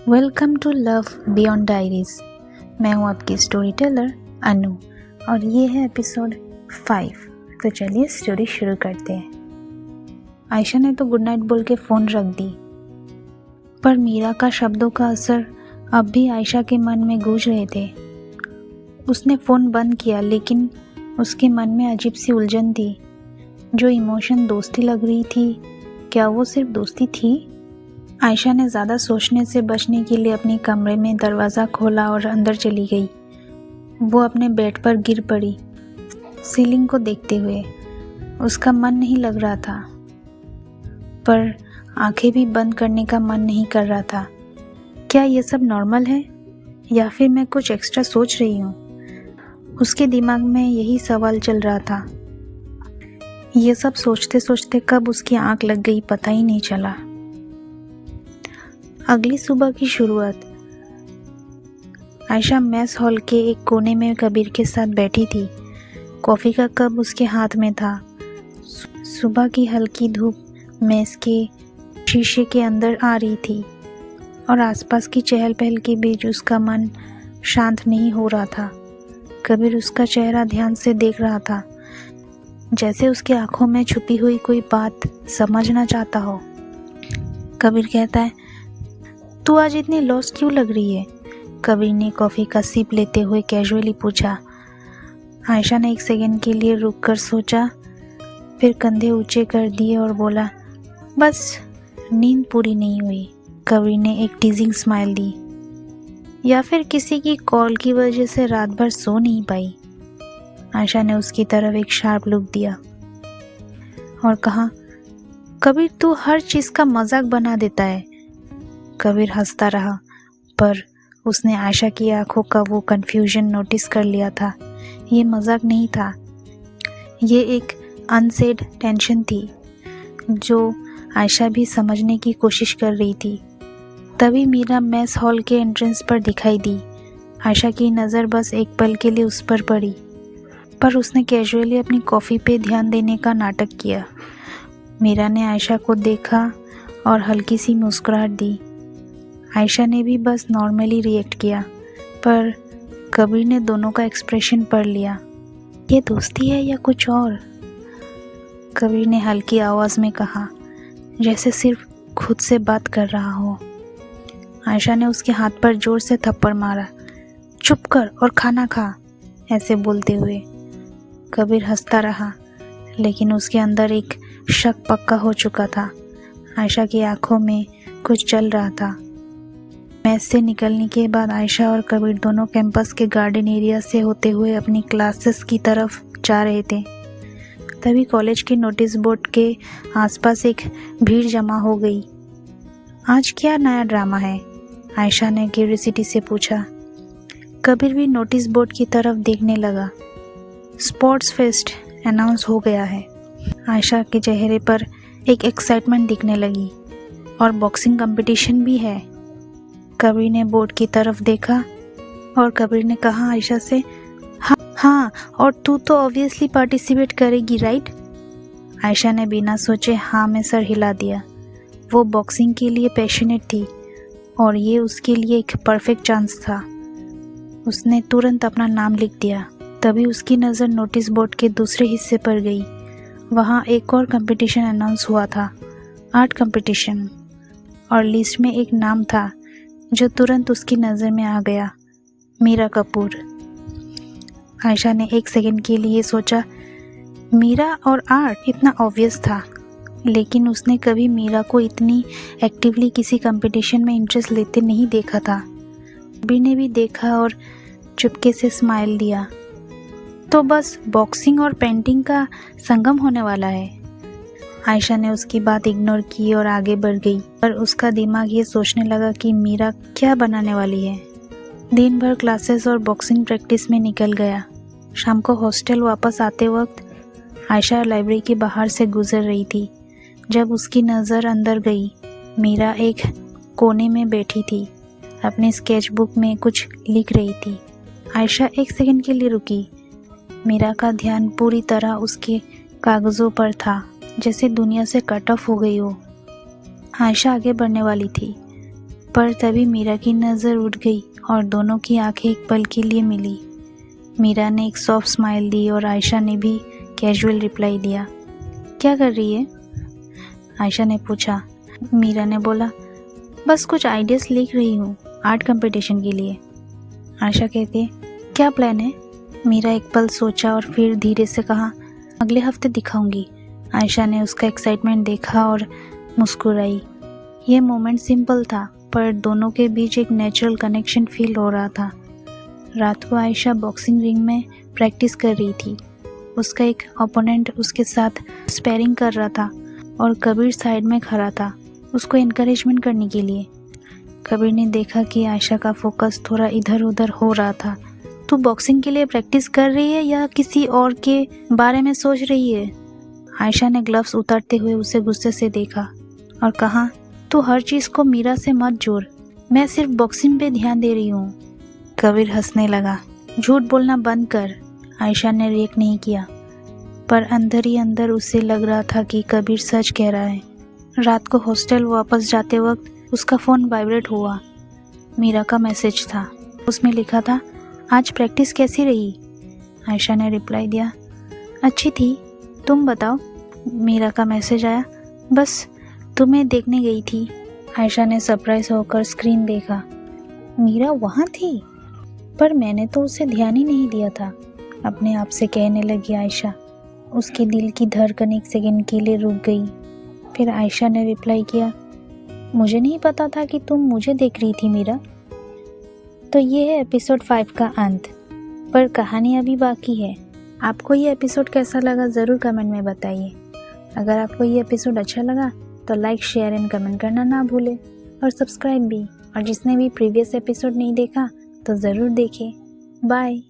Welcome to Love Beyond Diaries. मैं हूँ आपकी स्टोरी टेलर अनु और ये है एपिसोड 5। तो चलिए स्टोरी शुरू करते हैं। आयशा ने तो गुड नाइट बोल के फ़ोन रख दी, पर मीरा का शब्दों का असर अब भी आयशा के मन में गूंज रहे थे। उसने फ़ोन बंद किया, लेकिन उसके मन में अजीब सी उलझन थी। जो इमोशन दोस्ती लग रही थी, क्या वो सिर्फ दोस्ती थी? आयशा ने ज़्यादा सोचने से बचने के लिए अपने कमरे में दरवाज़ा खोला और अंदर चली गई। वो अपने बेड पर गिर पड़ी, सीलिंग को देखते हुए। उसका मन नहीं लग रहा था, पर आंखें भी बंद करने का मन नहीं कर रहा था। क्या ये सब नॉर्मल है या फिर मैं कुछ एक्स्ट्रा सोच रही हूँ? उसके दिमाग में यही सवाल चल रहा था। ये सब सोचते सोचते कब उसकी आंख लग गई पता ही नहीं चला। अगली सुबह की शुरुआत। आयशा मेस हॉल के एक कोने में कबीर के साथ बैठी थी। कॉफ़ी का कप उसके हाथ में था। सुबह की हल्की धूप मेस के शीशे के अंदर आ रही थी और आसपास की चहल पहल के बीच उसका मन शांत नहीं हो रहा था। कबीर उसका चेहरा ध्यान से देख रहा था, जैसे उसकी आंखों में छुपी हुई कोई बात समझना चाहता हो। कबीर कहता है, तू आज इतनी लॉस क्यों लग रही है? कबीर ने कॉफ़ी का सिप लेते हुए कैजुअली पूछा। आयशा ने एक सेकंड के लिए रुककर सोचा, फिर कंधे ऊंचे कर दिए और बोला, बस नींद पूरी नहीं हुई। कबीर ने एक टीजिंग स्माइल दी। या फिर किसी की कॉल की वजह से रात भर सो नहीं पाई? आयशा ने उसकी तरफ एक शार्प लुक दिया और कहा, कबीर तू हर चीज़ का मजाक बना देता है। कबीर हंसता रहा, पर उसने आयशा की आंखों का वो कन्फ्यूजन नोटिस कर लिया था। ये मजाक नहीं था, ये एक अनसेड टेंशन थी जो आयशा भी समझने की कोशिश कर रही थी। तभी मीरा मेस हॉल के एंट्रेंस पर दिखाई दी। आयशा की नज़र बस एक पल के लिए उस पर पड़ी, पर उसने कैजुअली अपनी कॉफ़ी पे ध्यान देने का नाटक किया। मीरा ने आयशा को देखा और हल्की सी मुस्कुराहट दी। आयशा ने भी बस नॉर्मली रिएक्ट किया, पर कबीर ने दोनों का एक्सप्रेशन पढ़ लिया। ये दोस्ती है या कुछ और? कबीर ने हल्की आवाज़ में कहा, जैसे सिर्फ खुद से बात कर रहा हो। आयशा ने उसके हाथ पर जोर से थप्पड़ मारा। चुप कर और खाना खा, ऐसे बोलते हुए। कबीर हंसता रहा, लेकिन उसके अंदर एक शक पक्का हो चुका था। आयशा की आंखों में कुछ चल रहा था। मेस से निकलने के बाद आयशा और कबीर दोनों कैंपस के गार्डन एरिया से होते हुए अपनी क्लासेस की तरफ जा रहे थे। तभी कॉलेज के नोटिस बोर्ड के आसपास एक भीड़ जमा हो गई। आज क्या नया ड्रामा है? आयशा ने क्यूरियोसिटी से पूछा। कबीर भी नोटिस बोर्ड की तरफ देखने लगा। स्पोर्ट्स फेस्ट अनाउंस हो गया है। आयशा के चेहरे पर एक एक्साइटमेंट दिखने लगी। और बॉक्सिंग कंपटीशन भी है। कबीर ने बोर्ड की तरफ देखा और कबीर ने कहा आयशा से, हाँ, और तू तो ऑब्वियसली पार्टिसिपेट करेगी, राइट? आयशा ने बिना सोचे हाँ में सर हिला दिया। वो बॉक्सिंग के लिए पैशनेट थी और ये उसके लिए एक परफेक्ट चांस था। उसने तुरंत अपना नाम लिख दिया। तभी उसकी नज़र नोटिस बोर्ड के दूसरे हिस्से पर गई। वहाँ एक और कंपटीशन अनाउंस हुआ था, आर्ट कंपटीशन, और लिस्ट में एक नाम था जो तुरंत उसकी नज़र में आ गया, मीरा कपूर। आयशा ने एक सेकंड के लिए सोचा, मीरा और आर्ट, इतना ऑब्वियस था। लेकिन उसने कभी मीरा को इतनी एक्टिवली किसी कंपटीशन में इंटरेस्ट लेते नहीं देखा था। कबीर ने भी देखा और चुपके से स्माइल दिया। तो बस बॉक्सिंग और पेंटिंग का संगम होने वाला है। आयशा ने उसकी बात इग्नोर की और आगे बढ़ गई, पर उसका दिमाग ये सोचने लगा कि मीरा क्या बनाने वाली है। दिन भर क्लासेस और बॉक्सिंग प्रैक्टिस में निकल गया। शाम को हॉस्टल वापस आते वक्त आयशा लाइब्रेरी के बाहर से गुजर रही थी। जब उसकी नज़र अंदर गई, मीरा एक कोने में बैठी थी, अपने स्केचबुक में कुछ लिख रही थी। आयशा एक सेकंड के लिए रुकी। मीरा का ध्यान पूरी तरह उसके कागज़ों पर था, जैसे दुनिया से कट ऑफ हो गई हो। आयशा आगे बढ़ने वाली थी, पर तभी मीरा की नज़र उठ गई और दोनों की आंखें एक पल के लिए मिली। मीरा ने एक सॉफ्ट स्माइल दी और आयशा ने भी कैजुअल रिप्लाई दिया। क्या कर रही है? आयशा ने पूछा। मीरा ने बोला, बस कुछ आइडियाज़ लिख रही हूँ आर्ट कंपटीशन के लिए। आयशा कहती है, क्या प्लान है? मीरा एक पल सोचा और फिर धीरे से कहा, अगले हफ्ते दिखाऊंगी। आयशा ने उसका एक्साइटमेंट देखा और मुस्कुराई। ये मोमेंट सिंपल था पर दोनों के बीच एक नेचुरल कनेक्शन फील हो रहा था। रात को आयशा बॉक्सिंग रिंग में प्रैक्टिस कर रही थी। उसका एक ओपोनेंट उसके साथ स्पैरिंग कर रहा था और कबीर साइड में खड़ा था उसको इनकरेजमेंट करने के लिए। कबीर ने देखा कि आयशा का फोकस थोड़ा इधर उधर हो रहा था। तू बॉक्सिंग के लिए प्रैक्टिस कर रही है या किसी और के बारे में सोच रही है? आयशा ने ग्लव्स उतारते हुए उसे गुस्से से देखा और कहा, तू हर चीज़ को मीरा से मत जोड़, मैं सिर्फ बॉक्सिंग पे ध्यान दे रही हूँ। कबीर हंसने लगा। झूठ बोलना बंद कर। आयशा ने रिएक्ट नहीं किया पर अंदर ही अंदर उसे लग रहा था कि कबीर सच कह रहा है। रात को हॉस्टल वापस जाते वक्त उसका फ़ोन वाइब्रेट हुआ। मीरा का मैसेज था। उसमें लिखा था, आज प्रैक्टिस कैसी रही? आयशा ने रिप्लाई दिया, अच्छी थी, तुम बताओ। मीरा का मैसेज आया, बस तुम्हें देखने गई थी। आयशा ने सरप्राइज होकर स्क्रीन देखा। मीरा वहाँ थी? पर मैंने तो उसे ध्यान ही नहीं दिया था, अपने आप से कहने लगी आयशा। उसके दिल की धड़कन एक सेकंड के लिए रुक गई। फिर आयशा ने रिप्लाई किया, मुझे नहीं पता था कि तुम मुझे देख रही थी मीरा। तो ये है एपिसोड 5 का अंत, पर कहानी अभी बाकी है। आपको ये एपिसोड कैसा लगा ज़रूर कमेंट में बताइए। अगर आपको ये एपिसोड अच्छा लगा तो लाइक, शेयर एंड कमेंट करना ना भूलें और सब्सक्राइब भी। और जिसने भी प्रीवियस एपिसोड नहीं देखा तो ज़रूर देखें। बाय।